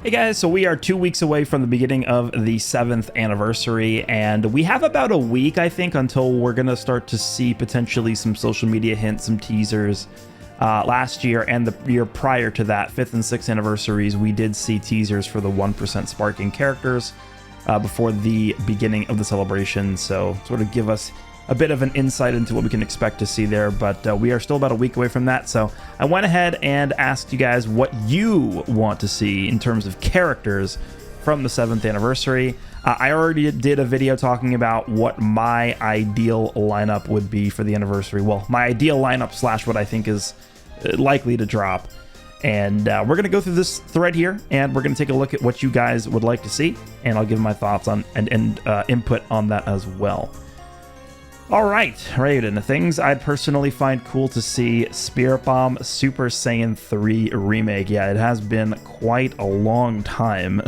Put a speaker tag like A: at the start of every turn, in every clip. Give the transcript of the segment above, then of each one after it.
A: Hey guys, so we are 2 weeks away from the beginning of the 7th anniversary, and we have about a week, I think, until we're going to start to see potentially some social media hints, some teasers. Last year and the year prior to that, 5th and 6th anniversaries, we did see teasers for the 1% sparking characters before the beginning of the celebration, so sort of give us a bit of an insight into what we can expect to see there, but we are still about a week away from that. So I went ahead and asked you guys what you want to see in terms of characters from the 7th anniversary. I already did a video talking about what my ideal lineup would be for the anniversary. Well, my ideal lineup slash what I think is likely to drop. And we're going to go through this thread here, and we're going to take a look at what you guys would like to see, and I'll give my thoughts on and input on that as well. All right, the things I'd personally find cool to see: Spirit Bomb Super Saiyan 3 remake. Yeah, it has been quite a long time.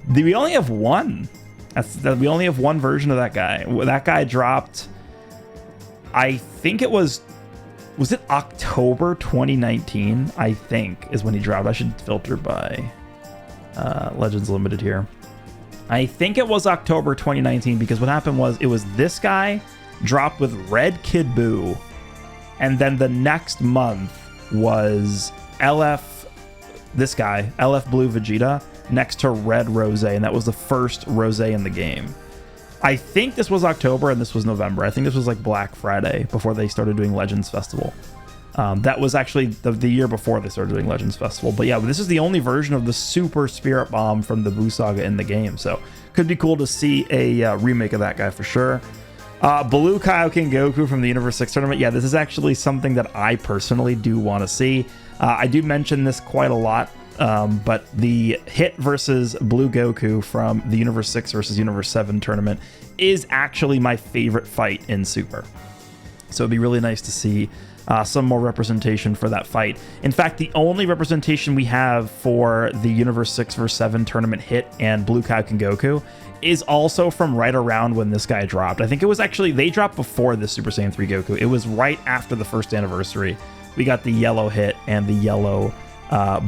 A: We only have one. We only have one version of that guy. That guy dropped, I think it was it October 2019? I think is when he dropped. I should filter by Legends Limited here. I think it was October 2019 because what happened was it was this guy dropped with Red Kid Buu, and then the next month was this guy, LF Blue Vegeta, next to Red Rose, and that was the first Rose in the game. I think this was October and this was November. I think this was like Black Friday before they started doing Legends Festival. That was actually the year before they started doing Legends Festival. But yeah, this is the only version of the Super Spirit Bomb from the Buu Saga in the game, so could be cool to see a remake of that guy for sure. Blue Kaioken Goku from the Universe 6 tournament. Yeah, this is actually something that I personally do want to see. I do mention this quite a lot, but the Hit versus Blue Goku from the Universe 6 versus Universe 7 tournament is actually my favorite fight in Super. So it'd be really nice to see some more representation for that fight. In fact, the only representation we have for the Universe 6 vs 7 tournament Hit and Blue Kaioken Goku is also from right around when this guy dropped. I think it was actually, they dropped before the Super Saiyan 3 Goku. It was right after the first anniversary. We got the yellow Hit and the yellow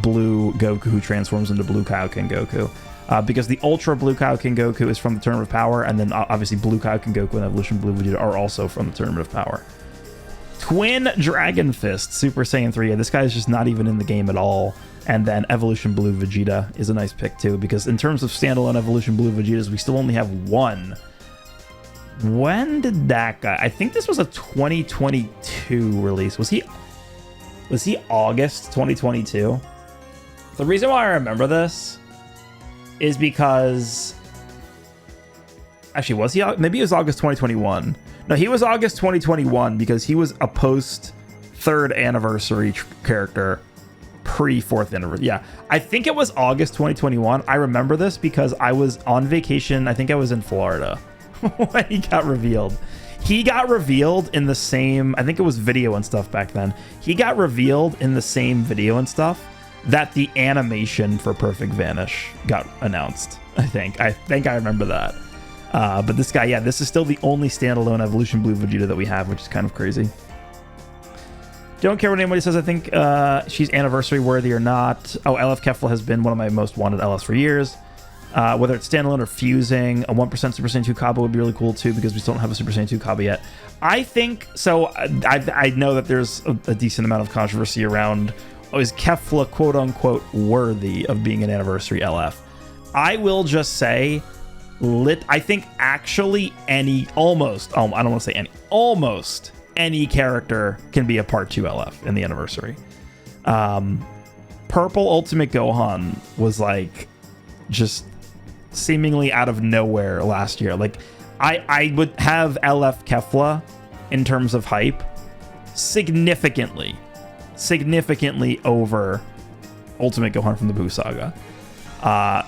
A: blue Goku who transforms into Blue Kaioken Goku. Because the Ultra Blue Kaioken Goku is from the Tournament of Power, and then obviously Blue Kaioken Goku and Evolution Blue Vegeta are also from the Tournament of Power. Twin Dragon Fist Super Saiyan 3. Yeah, this guy is just not even in the game at all. And then Evolution Blue Vegeta is a nice pick too, because in terms of standalone Evolution Blue Vegetas, we still only have one. When did that guy? I think this was a 2022 release. Was he August 2022? The reason why I remember this is because actually, was he? Maybe it was August 2021. No, he was August 2021 because he was a post 3rd anniversary character, pre 4th anniversary. Yeah, I think it was August 2021. I remember this because I was on vacation. I think I was in Florida when he got revealed. He got revealed in the same, I think it was video and stuff back then. He got revealed in the same video and stuff that the animation for Perfect Vanish got announced. I think I remember that. But this guy, yeah, this is still the only standalone Evolution Blue Vegeta that we have, which is kind of crazy. Don't care what anybody says. I think she's anniversary worthy or not. Oh, LF Kefla has been one of my most wanted LFs for years. Whether it's standalone or fusing, a 1% Super Saiyan 2 Kaba would be really cool too, because we still don't have a Super Saiyan 2 Kaba yet. I think so. I know that there's a decent amount of controversy around, is Kefla quote unquote worthy of being an anniversary LF? I will just say, I think actually almost any character can be a Part 2 LF in the anniversary. Purple Ultimate Gohan was like just seemingly out of nowhere last year. Like I would have LF Kefla in terms of hype significantly over Ultimate Gohan from the Buu Saga.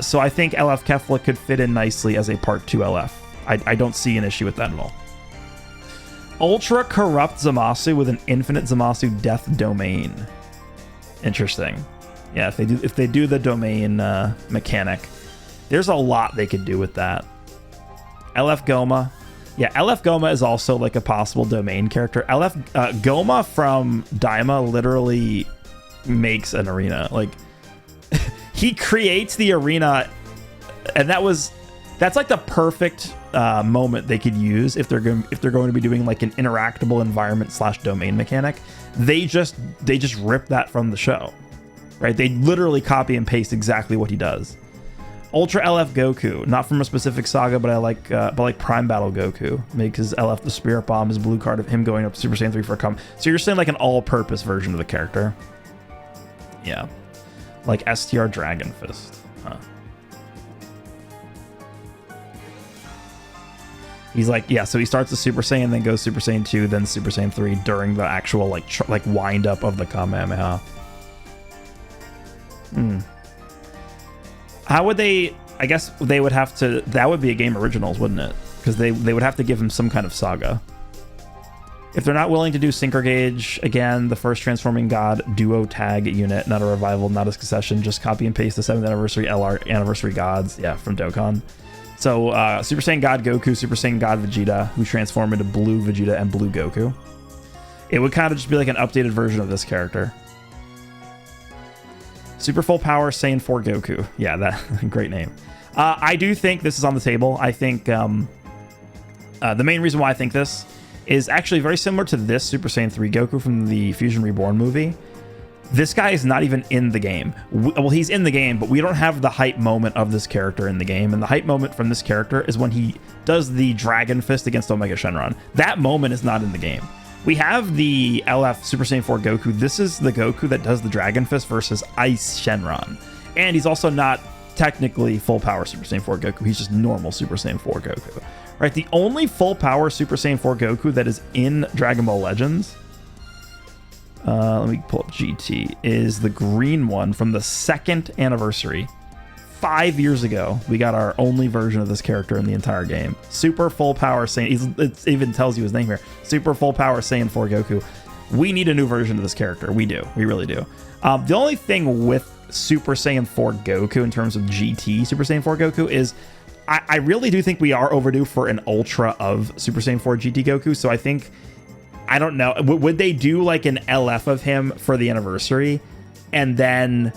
A: So I think LF Kefla could fit in nicely as a Part 2 LF. I don't see an issue with that at all. Ultra Corrupt Zamasu with an Infinite Zamasu Death Domain. Interesting. Yeah, if they do the domain mechanic, there's a lot they could do with that. LF Goma. Yeah, LF Goma is also like a possible domain character. Goma from Daima literally makes an arena. Like he creates the arena, and that's like the perfect moment they could use if they're going to be doing like an interactable environment / domain mechanic. They just rip that from the show, right? They literally copy and paste exactly what he does. Ultra LF Goku, not from a specific saga, but I like Prime Battle Goku. Because LF the Spirit Bomb is blue card of him going up Super Saiyan 3 for a come. So you're saying like an all-purpose version of the character. Yeah. Like STR Dragon Fist. Huh. He's like, yeah, so he starts the Super Saiyan, then goes Super Saiyan 2, then Super Saiyan 3 during the actual like wind up of the Kamehameha. How would they, I guess they would have to, that would be a game originals, wouldn't it? Because they would have to give him some kind of saga. If they're not willing to do Synchro Gauge, again, the first Transforming God duo tag unit, not a revival, not a succession, just copy and paste the 7th anniversary LR anniversary gods, yeah, from Dokkan. So Super Saiyan God Goku, Super Saiyan God Vegeta, who transform into Blue Vegeta and Blue Goku. It would kind of just be like an updated version of this character. Super Full Power Saiyan 4 Goku. Yeah, that great name. I do think this is on the table. I think the main reason why I think this is actually very similar to this Super Saiyan 3 Goku from the Fusion Reborn movie. This guy is not even in the game. Well, he's in the game, but we don't have the hype moment of this character in the game. And the hype moment from this character is when he does the Dragon Fist against Omega Shenron. That moment is not in the game. We have the LF Super Saiyan 4 Goku. This is the Goku that does the Dragon Fist versus Ice Shenron. And he's also not technically full power Super Saiyan 4 Goku. He's just normal Super Saiyan 4 Goku. Right? The only full power Super Saiyan 4 Goku that is in Dragon Ball Legends, let me pull up GT, is the green one from the 2nd anniversary. 5 years ago, we got our only version of this character in the entire game. Super Full Power Saiyan, it even tells you his name here. Super Full Power Saiyan 4 Goku. We need a new version of this character. We do. We really do. The only thing with Super Saiyan 4 Goku in terms of GT Super Saiyan 4 Goku is I really do think we are overdue for an Ultra of Super Saiyan 4 GT Goku. So I think, I don't know, would they do like an LF of him for the anniversary and then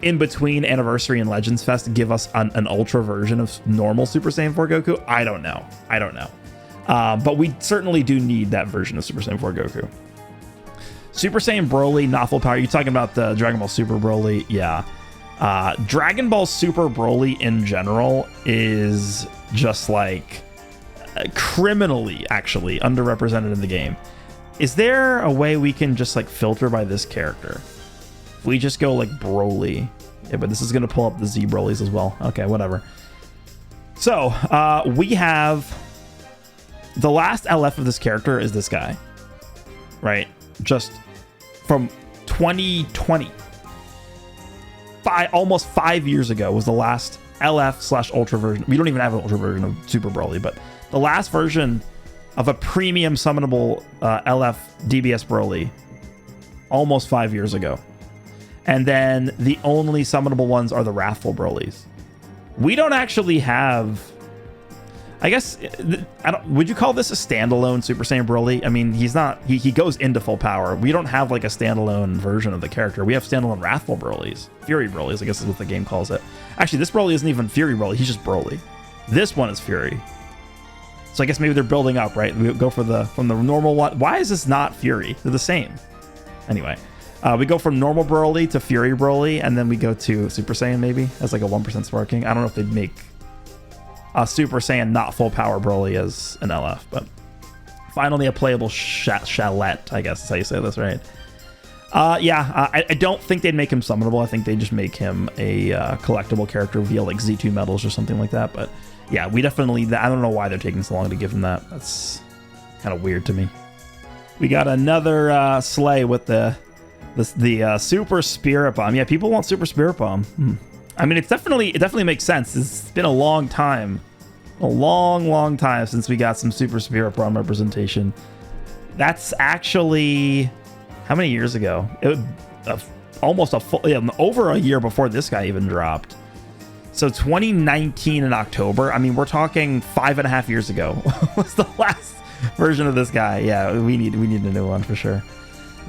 A: in between Anniversary and Legends Fest give us an Ultra version of normal Super Saiyan 4 Goku? I don't know. But we certainly do need that version of Super Saiyan 4 Goku. Super Saiyan Broly, not full power. You talking about the Dragon Ball Super Broly? Yeah. Dragon Ball Super Broly in general is just like criminally actually underrepresented in the game. Is there a way we can just like filter by this character? If we just go like Broly. Yeah, but this is going to pull up the Z Brolys as well. Okay, whatever. So we have the last LF of this character is this guy, right? Just from 2020. Almost 5 years ago was the last LF / Ultra version. We don't even have an Ultra version of Super Broly, but the last version of a premium summonable LF DBS Broly almost 5 years ago. And then the only summonable ones are the Wrathful Brolys. We don't actually have, I guess, would you call this a standalone Super Saiyan Broly? I mean, he's not, he goes into full power. We don't have like a standalone version of the character. We have standalone Wrathful Brolys. Fury Brolys, I guess is what the game calls it. Actually, this Broly isn't even Fury Broly. He's just Broly. This one is Fury. So I guess maybe they're building up, right? We go from the normal one. Why is this not Fury? They're the same. Anyway, we go from normal Broly to Fury Broly, and then we go to Super Saiyan maybe as like a 1% sparking. I don't know if they'd make a Super Saiyan not full power Broly as an LF, but finally a playable Shalette, I guess is how you say this, right? I don't think they'd make him summonable. I think they just make him a collectible character via like Z2 medals or something like that. But yeah, we definitely, I don't know why they're taking so long to give him that. That's kind of weird to me. We got another sleigh with the Super Spirit Bomb. Yeah, people want Super Spirit Bomb. I mean, it definitely makes sense. It's been a long time, a long time since we got some Super Spirit Bomb representation. That's actually how many years ago? It was almost over a year before this guy even dropped. So 2019 in October. I mean, we're talking 5.5 years ago was the last version of this guy. Yeah, we need a new one for sure.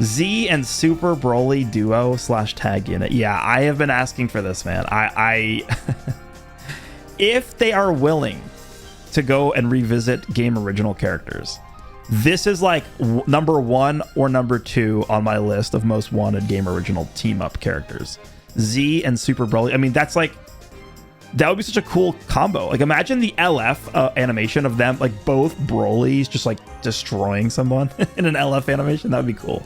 A: Z and Super Broly duo / tag unit. Yeah, I have been asking for this, man. I if they are willing to go and revisit game original characters, this is like number 1 or number 2 on my list of most wanted game original team up characters. Z and Super Broly. I mean, that's like, that would be such a cool combo. Like, imagine the LF animation of them, like both Brolys just like destroying someone in an LF animation. That would be cool.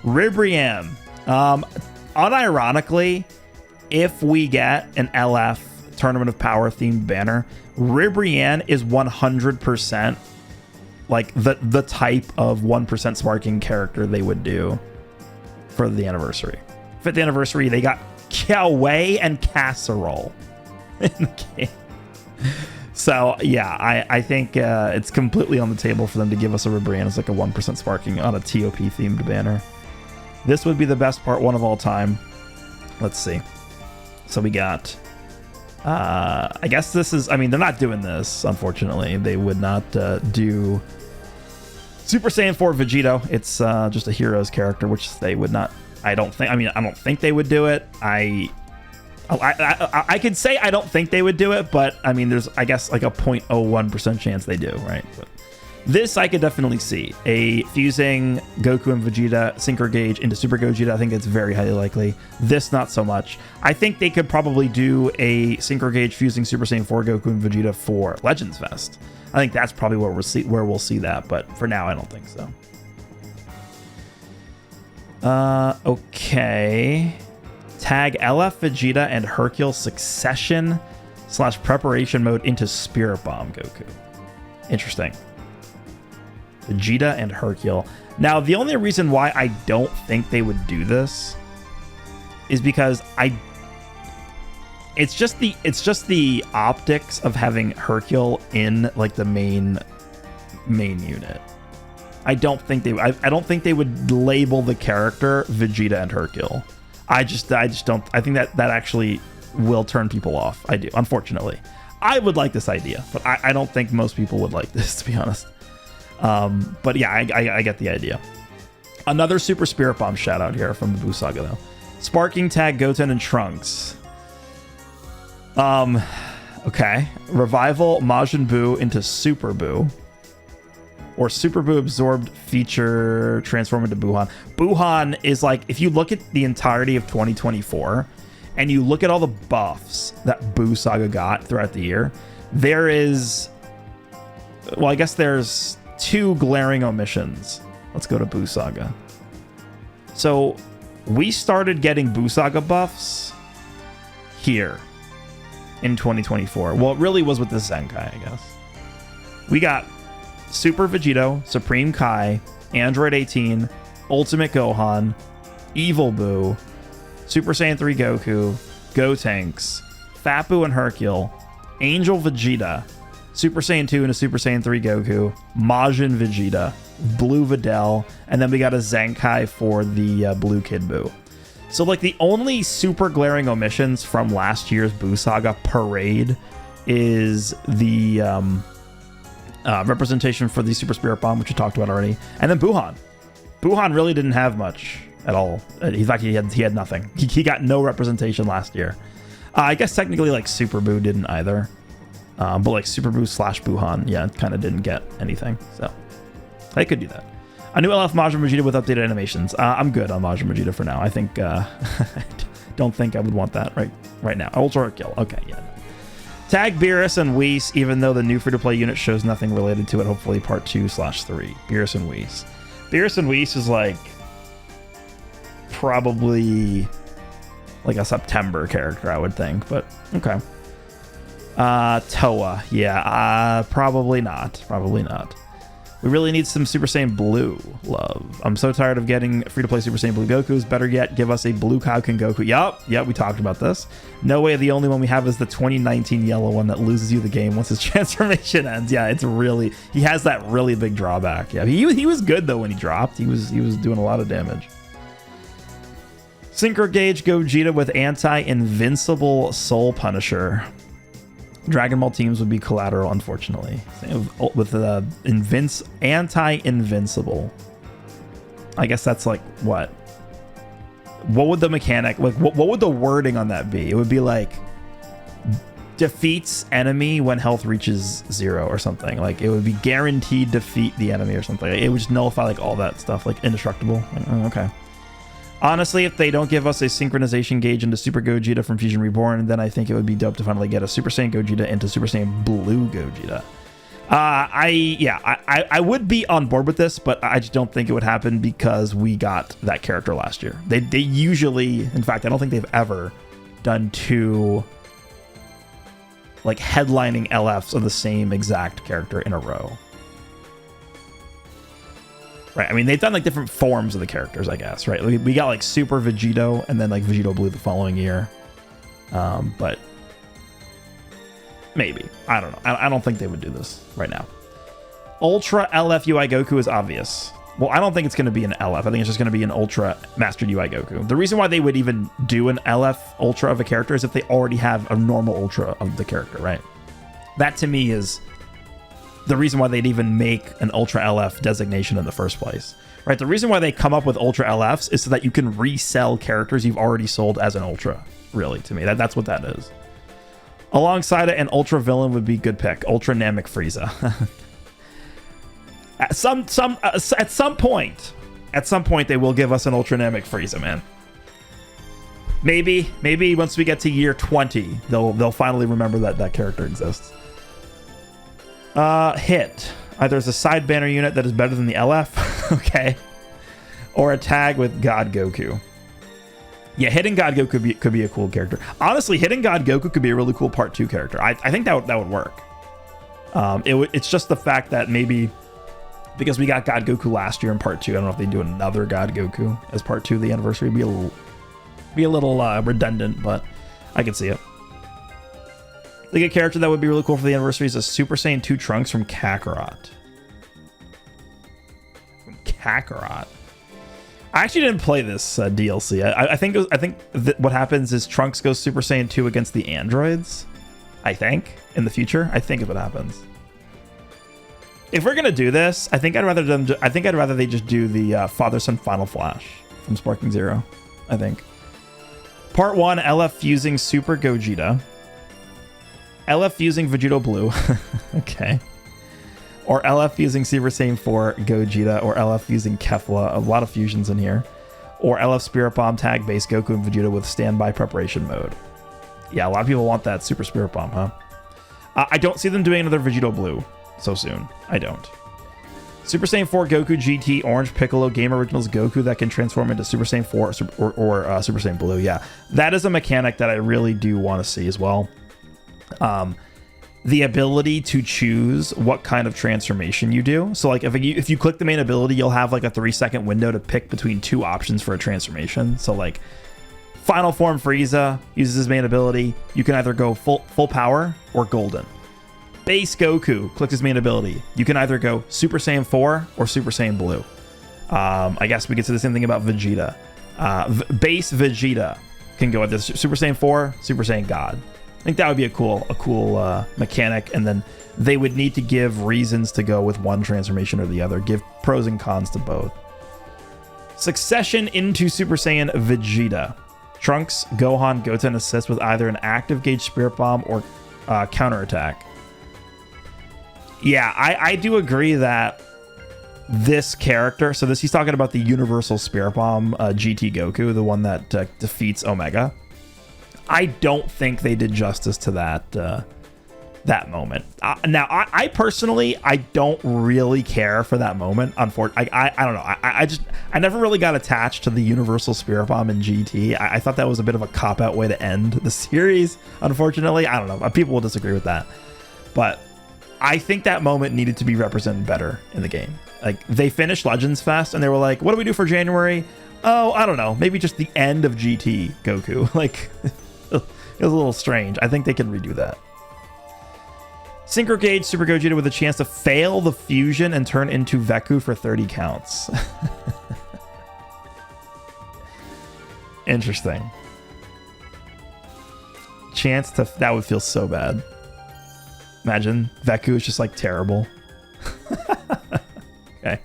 A: Ribriam. Unironically, if we get an LF Tournament of Power themed banner, Ribrian is 100% like the type of 1% sparking character they would do for the anniversary. 5th anniversary, they got Kiaowei and Casserole in the game. So yeah, I think it's completely on the table for them to give us a Ribrian as like a 1% sparking on a TOP themed banner. This would be the best part 1 of all time. Let's see. So we got, I guess this is, I mean, they're not doing this, unfortunately. They would not do Super Saiyan 4 Vegito. It's just a hero's character, which they would not, I don't think they would do it. I could say I don't think they would do it, but I mean, there's, I guess, like a 0.01% chance they do, right? But this I could definitely see. A fusing Goku and Vegeta Synchro Gauge into Super Gogeta, I think it's very highly likely. This, not so much. I think they could probably do a Synchro Gauge fusing Super Saiyan 4 Goku and Vegeta for Legends Fest. I think that's probably where we'll see that, but for now, I don't think so. Okay. Tag LF Vegeta and Hercule Succession / Preparation Mode into Spirit Bomb Goku. Interesting. Vegeta and Hercule. Now, the only reason why I don't think they would do this is because it's just the optics of having Hercule in like the main unit. I don't think they would label the character Vegeta and Hercule. I just don't. I think that actually will turn people off. I do, unfortunately. I would like this idea, but I don't think most people would like this, to be honest. But yeah, I get the idea. Another Super Spirit Bomb shout out here from the Buu Saga though. Sparking tag Goten and Trunks. Okay. Revival Majin Buu into Super Buu. Or Super Buu absorbed feature transform into Buuhan. Buuhan is like, if you look at the entirety of 2024 and you look at all the buffs that Buu Saga got throughout the year, there is, well, I guess there's 2 glaring omissions. Let's go to Buu Saga. So we started getting Buu Saga buffs here in 2024. Well, it really was with the Zenkai, I guess. We got Super Vegito, Supreme Kai, Android 18, Ultimate Gohan, Evil Buu, Super Saiyan 3 Goku, Gotenks, Fat Buu and Hercule, Angel Vegeta, Super Saiyan 2 and a Super Saiyan 3 Goku, Majin Vegeta, Blue Videl, and then we got a Zenkai for the Blue Kid Buu. So like the only super glaring omissions from last year's Buu Saga parade is the representation for the Super Spirit Bomb, which we talked about already, and then Buuhan. Buuhan really didn't have much at all. In fact, he had nothing. He got no representation last year. I guess technically like Super Buu didn't either, but like Super Buu / Buuhan, yeah, kind of didn't get anything. So they could do that. A new LF Majin Vegeta with updated animations. I'm good on Majin Vegeta for now. I think I don't think I would want that right now. Ultra Kill. Okay, yeah. Tag Beerus and Whis, even though the new free-to-play unit shows nothing related to it. Hopefully part 2/3. Beerus and Whis. Beerus and Whis is like probably like a September character, I would think, but okay. Toa, yeah, probably not. We really need some Super Saiyan Blue love. I'm so tired of getting free-to-play Super Saiyan Blue Gokus. Better yet, give us a Blue Kaioken Goku. Yup, we talked about this. No way the only one we have is the 2019 yellow one that loses you the game once his transformation ends. Yeah, it's really, he has that really big drawback. Yeah, he was good though when he dropped. He was doing a lot of damage. Synchro Gauge Gogeta with anti-invincible Soul Punisher. Dragon Ball teams would be collateral, unfortunately. With anti-invincible. I guess that's like what would the mechanic, like what would the wording on that be? It would be like defeats enemy when health reaches 0 or something. Like it would be guaranteed defeat the enemy or something. It would just nullify like all that stuff, like indestructible. Like, oh, okay. Honestly, if they don't give us a synchronization gauge into Super Gogeta from Fusion Reborn, then I think it would be dope to finally get a Super Saiyan Gogeta into Super Saiyan Blue Gogeta. I would be on board with this, but I just don't think it would happen because we got that character last year. They usually, in fact, I don't think they've ever done 2 like headlining LFs of the same exact character in a row. Right, I mean, they've done like different forms of the characters, I guess, right? We got like Super Vegito and then like Vegito Blue the following year. But maybe. I don't know. I don't think they would do this right now. Ultra LF UI Goku is obvious. Well, I don't think it's going to be an LF. I think it's just going to be an Ultra Mastered UI Goku. The reason why they would even do an LF Ultra of a character is if they already have a normal Ultra of the character, right? That to me is the reason why they'd even make an Ultra LF designation in the first place, right? The reason why they come up with Ultra LFs is so that you can resell characters you've already sold as an Ultra, really, to me. That's what that is. Alongside it, an Ultra villain would be a good pick. Ultra Namek Frieza. At some point they will give us an Ultra Namek Frieza, man. Maybe once we get to year 20, they'll finally remember that character exists. Hit. Either as a side banner unit that is better than the LF, okay, or a tag with God Goku. Yeah, Hidden God Goku could be a cool character. Honestly, Hidden God Goku could be a really cool Part 2 character. I think that would work. It's just the fact that maybe because we got God Goku last year in Part 2, I don't know if they do another God Goku as Part 2 of the anniversary. It'd be a little redundant, but I can see it. I think a character that would be really cool for the anniversary is a Super Saiyan 2 Trunks from Kakarot. I actually didn't play this DLC. I think what happens is Trunks goes Super Saiyan 2 against the androids. I think in the future. I think is what happens. If we're gonna do this, I think I'd rather they just do the Father Son Final Flash from Sparking Zero. I think. Part 1, LF fusing Super Gogeta. LF fusing Vegito Blue. Okay. Or LF using Super Saiyan 4 Gogeta, or LF using Kefla. A lot of fusions in here. Or LF Spirit Bomb tag base Goku and Vegeta with standby preparation mode. Yeah, a lot of people want that Super Spirit Bomb, huh? I don't see them doing another Vegito Blue so soon. I don't. Super Saiyan 4 Goku GT Orange Piccolo Game Originals Goku that can transform into Super Saiyan 4 or Super Saiyan Blue. Yeah, that is a mechanic that I really do want to see as well. The ability to choose what kind of transformation you do. So like if you click the main ability, you'll have like a 3-second window to pick between 2 options for a transformation. So like Final Form Frieza uses his main ability. You can either go full power or golden. Base Goku clicks his main ability. You can either go Super Saiyan 4 or Super Saiyan Blue. I guess we could say the same thing about Vegeta. Base Vegeta can go with this Super Saiyan 4, Super Saiyan God. I think that would be a cool mechanic, and then they would need to give reasons to go with one transformation or the other. Give pros and cons to both. Succession into Super Saiyan Vegeta. Trunks, Gohan, Goten assist with either an active gauge Spirit Bomb or counterattack. Yeah, I do agree that this character, so he's talking about the Universal Spirit Bomb GT Goku, the one that defeats Omega. I don't think they did justice to that moment. Now, I personally, I don't really care for that moment. Unfortunately, I don't know. I never really got attached to the Universal Spirit Bomb in GT. I thought that was a bit of a cop-out way to end the series. Unfortunately, I don't know. People will disagree with that, but I think that moment needed to be represented better in the game. Like, they finished Legends Fest and they were like, what do we do for January? Oh, I don't know. Maybe just the end of GT Goku. Like, it was a little strange. I think they can redo that. Synchro Gauge Super Gogeta with a chance to fail the fusion and turn into Veku for 30 counts. Interesting. That would feel so bad. Imagine Veku is just like terrible. Okay.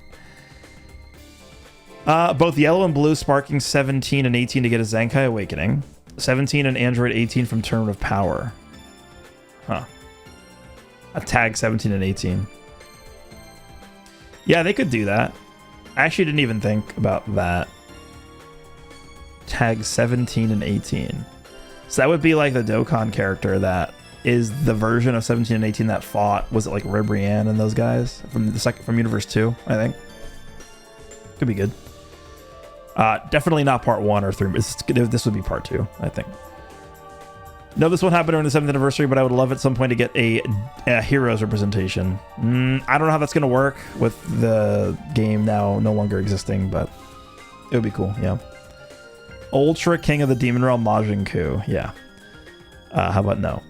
A: Both yellow and blue sparking 17 and 18 to get a Zenkai Awakening. 17 and Android 18 from Tournament of Power. Huh. A tag 17 and 18. Yeah, they could do that. I actually didn't even think about that. Tag 17 and 18. So that would be like the Dokkan character that is the version of 17 and 18 that fought, was it like Ribrianne and those guys from Universe 2, I think. Could be good. Definitely not part 1 or 3. This would be part 2, I think. No, this won't happen during the 7th anniversary, but I would love at some point to get a Heroes representation. I don't know how that's going to work with the game now no longer existing, but it would be cool, yeah. Ultra King of the Demon Realm Majin Ku, yeah. How about no?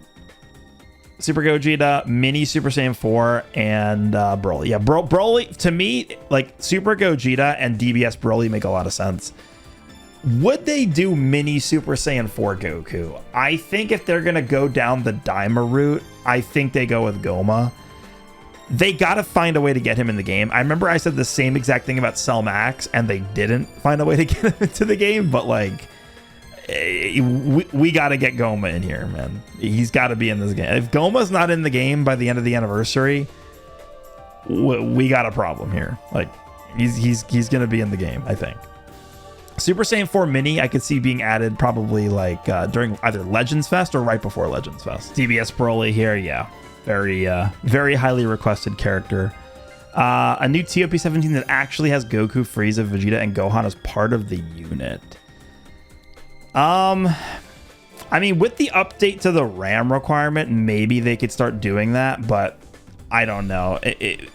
A: Super Gogeta, Mini Super Saiyan 4, and Broly. Yeah, Broly, to me, like, Super Gogeta and DBS Broly make a lot of sense. Would they do Mini Super Saiyan 4 Goku? I think if they're going to go down the Daima route, I think they go with Goma. They got to find a way to get him in the game. I remember I said the same exact thing about Cell Max, and they didn't find a way to get him into the game, but, like, we got to get Goma in here, man. He's got to be in this game. If Goma's not in the game by the end of the anniversary, we got a problem here. Like, he's going to be in the game, I think. Super Saiyan 4 Mini, I could see being added probably like during either Legends Fest or right before Legends Fest. DBS Broly here, yeah. Very highly requested character. A new TOP 17 that actually has Goku, Frieza, Vegeta, and Gohan as part of the unit. I mean, with the update to the RAM requirement, maybe they could start doing that, but I don't know.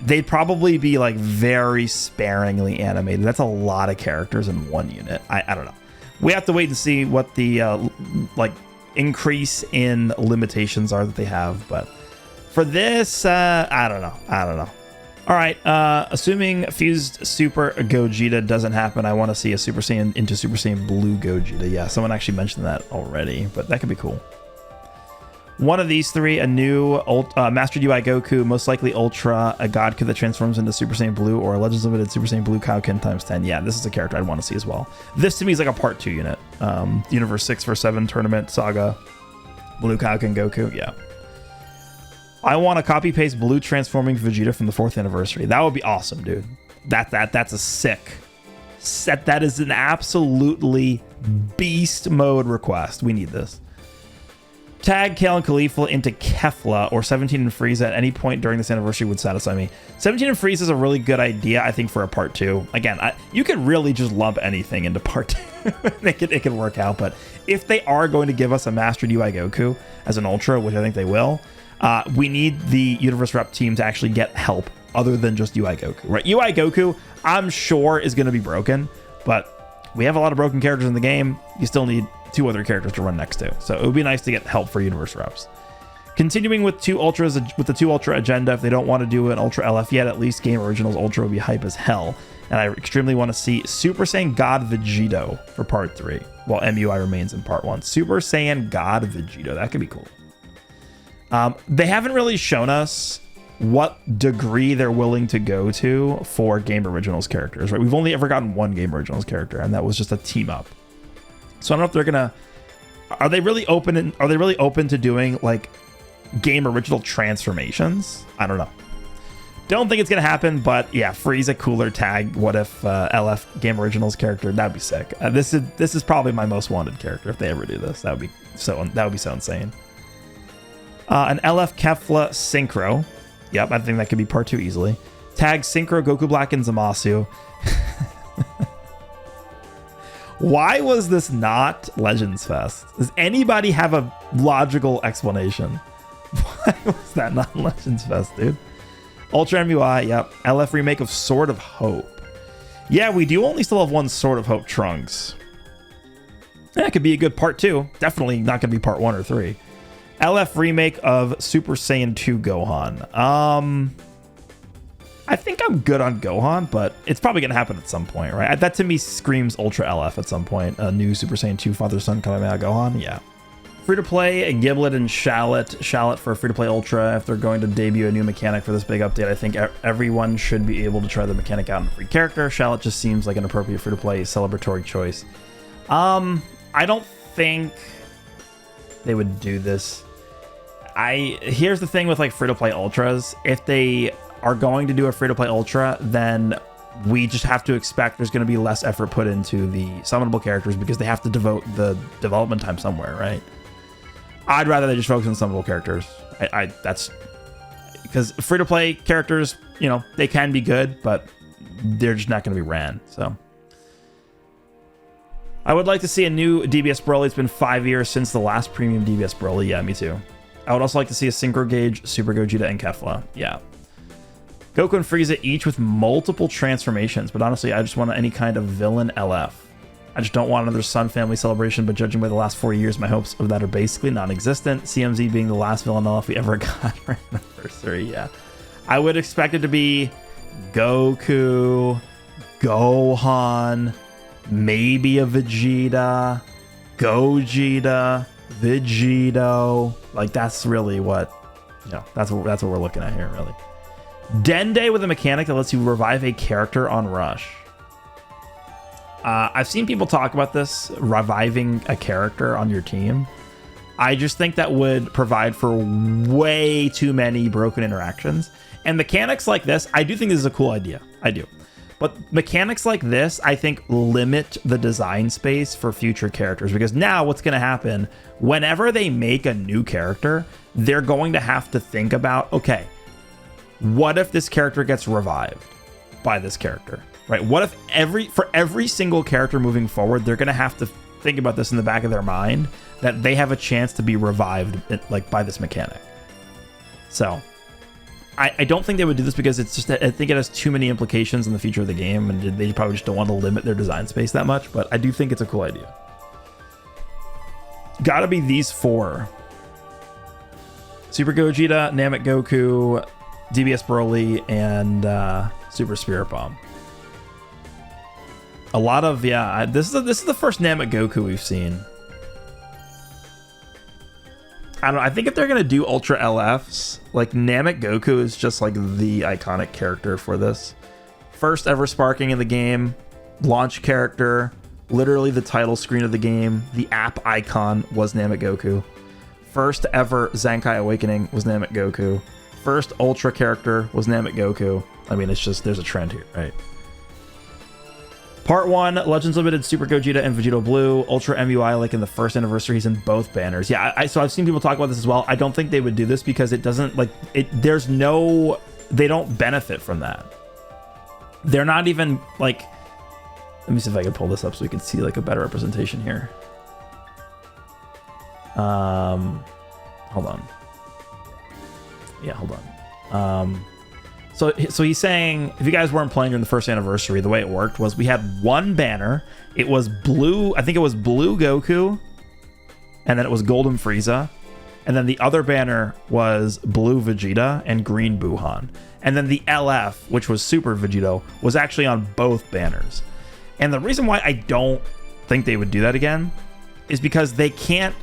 A: They'd probably be like very sparingly animated. That's a lot of characters in one unit. I don't know. We have to wait and see what the like increase in limitations are that they have. But for this, I don't know. All right. Assuming Fused Super Gogeta doesn't happen, I want to see a Super Saiyan into Super Saiyan Blue Gogeta. Yeah, someone actually mentioned that already, but that could be cool. One of these three, a new Master UI Goku, most likely Ultra, a Godka that transforms into Super Saiyan Blue, or a Legends Limited Super Saiyan Blue Kaioken times 10. Yeah, this is a character I'd want to see as well. This to me is like a part 2 unit. Universe 6 for 7 tournament saga, Blue Kaioken Goku. Yeah. I want to copy paste Blue transforming Vegeta from the 4th anniversary. That would be awesome, dude. That's a sick set. That is an absolutely beast mode request. We need this. Tag Kale and Khalifa into Kefla or 17 and Frieza at any point during this anniversary would satisfy me. 17 and Frieza is a really good idea, I think, for a part 2. Again, you could really just lump anything into part 2. it can work out, but if they are going to give us a Mastered UI Goku as an Ultra, which I think they will, we need the Universe Rep team to actually get help other than just UI Goku, right? UI Goku, I'm sure, is going to be broken, but we have a lot of broken characters in the game. You still need 2 other characters to run next to, so it would be nice to get help for Universe Reps. Continuing with the 2 Ultra agenda, if they don't want to do an Ultra LF yet, at least Game Originals Ultra would be hype as hell, and I extremely want to see Super Saiyan God Vegito for part 3, while MUI remains in part 1. Super Saiyan God Vegito, that could be cool. They haven't really shown us what degree they're willing to go to for Game Originals characters, right? We've only ever gotten one Game Originals character, and that was just a team up. So I don't know if they're gonna. Are they really open to doing like Game Original transformations? I don't know. Don't think it's gonna happen, but yeah, Frieza cooler tag. What if LF Game Originals character? That'd be sick. This is probably my most wanted character if they ever do this. That would be so insane. An LF Kefla Synchro. Yep, I think that could be part 2 easily. Tag Synchro Goku Black and Zamasu. Why was this not Legends Fest? Does anybody have a logical explanation? Why was that not Legends Fest, dude? Ultra MUI, yep. LF remake of Sword of Hope. Yeah, we do only still have one Sword of Hope Trunks. That could be a good part 2. Definitely not going to be part 1 or 3. LF remake of Super Saiyan 2 Gohan. I think I'm good on Gohan, but it's probably going to happen at some point, right? That to me screams Ultra LF at some point. A new Super Saiyan 2 Father-Son Kamehameha Gohan. Yeah, Free-to-play, Giblet and Shallot. Shallot for free-to-play Ultra. If they're going to debut a new mechanic for this big update, I think everyone should be able to try the mechanic out in a free character. Shallot just seems like an appropriate free-to-play celebratory choice. I don't think they would do this. Here's the thing with like free-to-play Ultras. If they are going to do a free-to-play Ultra, then we just have to expect there's going to be less effort put into the summonable characters because they have to devote the development time somewhere, right? I'd rather they just focus on summonable characters. That's because free-to-play characters, you know, they can be good, but they're just not going to be ran. So I would like to see a new DBS Broly. It's been 5 years since the last premium DBS Broly. Yeah, me too. I would also like to see a Synchro Gauge, Super Gogeta, and Kefla. Yeah. Goku and Frieza each with multiple transformations, but honestly, I just want any kind of villain LF. I just don't want another Sun family celebration, but judging by the last 4 years, my hopes of that are basically non-existent. CMZ being the last villain LF we ever got for anniversary, yeah. I would expect it to be Goku, Gohan, maybe a Vegeta, Gogeta, Vegito. Like, that's really what, you know, that's what we're looking at here, really. Dende with a mechanic that lets you revive a character on Rush. I've seen people talk about this, reviving a character on your team. I just think that would provide for way too many broken interactions. And mechanics like this, I do think this is a cool idea. I do. But mechanics like this, I think, limit the design space for future characters. Because now what's going to happen, whenever they make a new character, they're going to have to think about, okay, what if this character gets revived by this character, right? What if for every single character moving forward, they're going to have to think about this in the back of their mind, that they have a chance to be revived like by this mechanic. So I don't think they would do this because it's just, I think it has too many implications in the future of the game, and they probably just don't want to limit their design space that much, but I do think it's a cool idea. Gotta be these four: Super Gogeta, Namek Goku, DBS Broly, and Super Spirit Bomb. A lot of, yeah, this is the first Namek Goku we've seen. I don't know, I think if they're gonna do Ultra LFs, like Namek Goku is just like the iconic character for this. First ever sparking in the game, launch character, literally the title screen of the game, the app icon was Namek Goku. First ever Zenkai Awakening was Namek Goku. First Ultra character was Namek Goku. I mean, it's just, there's a trend here, right? Part 1, Legends Limited, Super Gogeta and Vegito Blue, Ultra MUI, like in the first anniversary, he's in both banners. Yeah, so I've seen people talk about this as well. I don't think they would do this because it doesn't, like, there's no, they don't benefit from that. They're not even, like, let me see if I can pull this up so we can see, like, a better representation here. Hold on. Yeah, hold on. So he's saying, if you guys weren't playing during the first anniversary, the way it worked was we had one banner. It was blue, I think it was blue Goku, and then it was golden Frieza. And then the other banner was blue Vegeta and green Buhan. And then the LF, which was Super Vegito, was actually on both banners. And the reason why I don't think they would do that again is because they can't,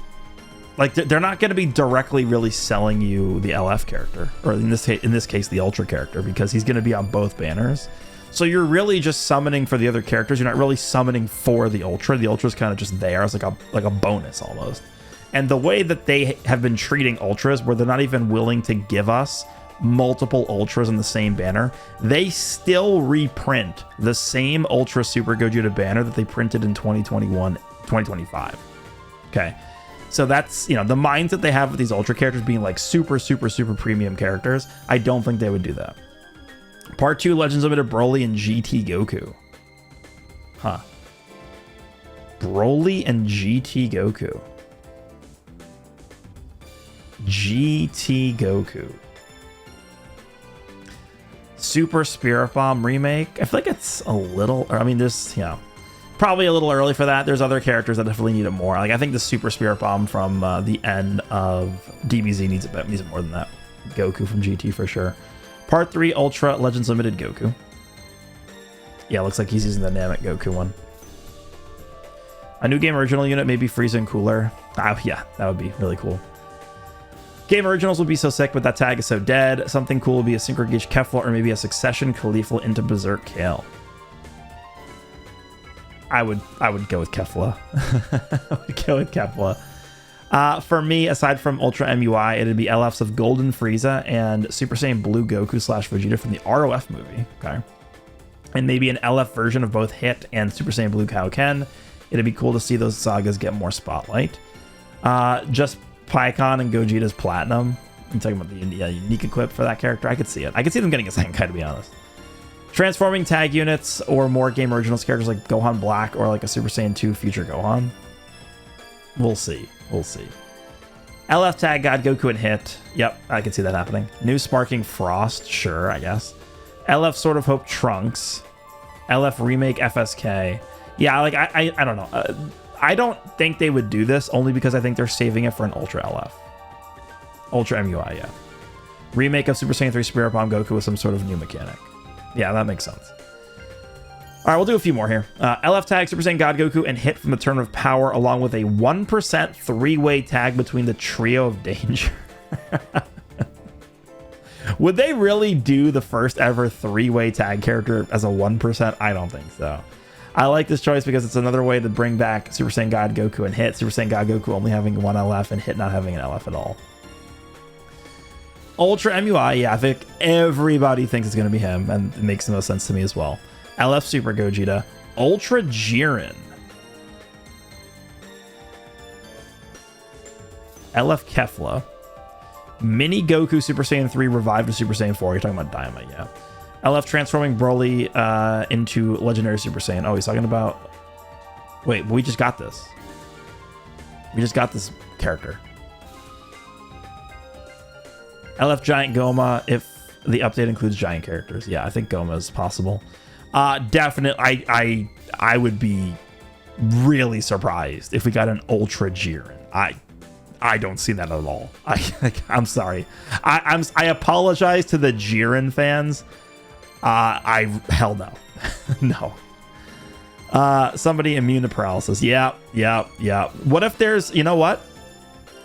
A: like, they're not going to be directly really selling you the LF character, or in this case, the Ultra character, because he's going to be on both banners. So you're really just summoning for the other characters. You're not really summoning for the Ultra. The Ultra's kind of just there as like a bonus almost. And the way that they have been treating Ultras, where they're not even willing to give us multiple Ultras in the same banner, they still reprint the same Ultra Super Gogeta banner that they printed in 2025. Okay. So that's, you know, the mindset they have with these Ultra characters being like super, super, super premium characters. I don't think they would do that. Part 2, Legends Limited Broly and GT Goku. Huh. Broly and GT Goku. GT Goku. Super Spirit Bomb remake. I feel like it's a little, I mean, there's, you know, probably a little early for that. There's other characters that definitely need it more. Like, I think the Super Spirit Bomb from the end of DBZ needs it more than that. Goku from GT for sure. Part 3, Ultra Legends Limited Goku. Yeah, looks like he's using the Namek Goku one. A new game original unit, maybe Frieza and Cooler. Oh, yeah, that would be really cool. Game originals would be so sick, but that tag is so dead. Something cool would be a Synchro Gauge Kefla or maybe a Succession Khalifa into Berserk Kale. I would go with Kefla. I would go with Kefla. For me, aside from Ultra MUI, it'd be LFs of Golden Frieza and Super Saiyan Blue Goku / Vegeta from the ROF movie. Okay. And maybe an LF version of both Hit and Super Saiyan Blue Kaioken. It'd be cool to see those sagas get more spotlight. Just Pikkon and Gogeta's Platinum. I'm talking about the unique equip for that character. I could see it. I could see them getting a Senkai, to be honest. Transforming tag units or more game originals characters like Gohan Black or like a Super Saiyan 2 future Gohan. We'll see. We'll see. LF tag God Goku and Hit. Yep, I can see that happening. New Sparking Frost. Sure, I guess. LF Sword of Hope Trunks. LF Remake FSK. Yeah, like, I don't know. I don't think they would do this only because I think they're saving it for an Ultra LF. Ultra MUI, yeah. Remake of Super Saiyan 3 Spirit Bomb Goku with some sort of new mechanic. Yeah, that makes sense. All right, we'll do a few more here. LF tag Super Saiyan God Goku and Hit from the Tournament of Power along with a 1% three-way tag between the Trio of Danger. Would they really do the first ever three-way tag character as a 1%? I don't think so. I like this choice because it's another way to bring back Super Saiyan God Goku and Hit. Super Saiyan God Goku only having one LF and Hit not having an LF at all. Ultra MUI, yeah, I think everybody thinks it's going to be him, and it makes the most sense to me as well. LF Super Gogeta. Ultra Jiren. LF Kefla. Mini Goku Super Saiyan 3 revived to Super Saiyan 4. You're talking about Dynamite, yeah. LF transforming Broly into Legendary Super Saiyan. Oh, he's talking about... Wait, we just got this. We just got this character. LF Giant Goma, if the update includes giant characters. Yeah, I think Goma is possible. Definitely, I would be really surprised if we got an Ultra Jiren. I don't see that at all. I'm sorry. I apologize to the Jiren fans. Hell no. No. Somebody immune to paralysis. Yeah. What if there's, you know what?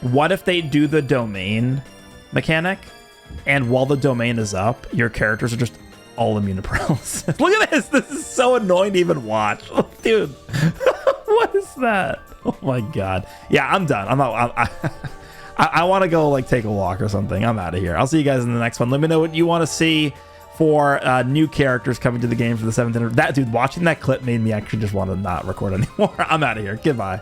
A: What if they do the domain mechanic and while the domain is up, your characters are just all immune to paralysis? Look at this. This is so annoying to even watch. Oh, dude. What is that? Oh my God. Yeah, I'm done. I want to go like take a walk or something. I'm out of here. I'll see you guys in the next one. Let me know what you want to see for new characters coming to the game for the 7th. That dude, watching that clip made me actually just want to not record anymore. I'm out of here. Goodbye.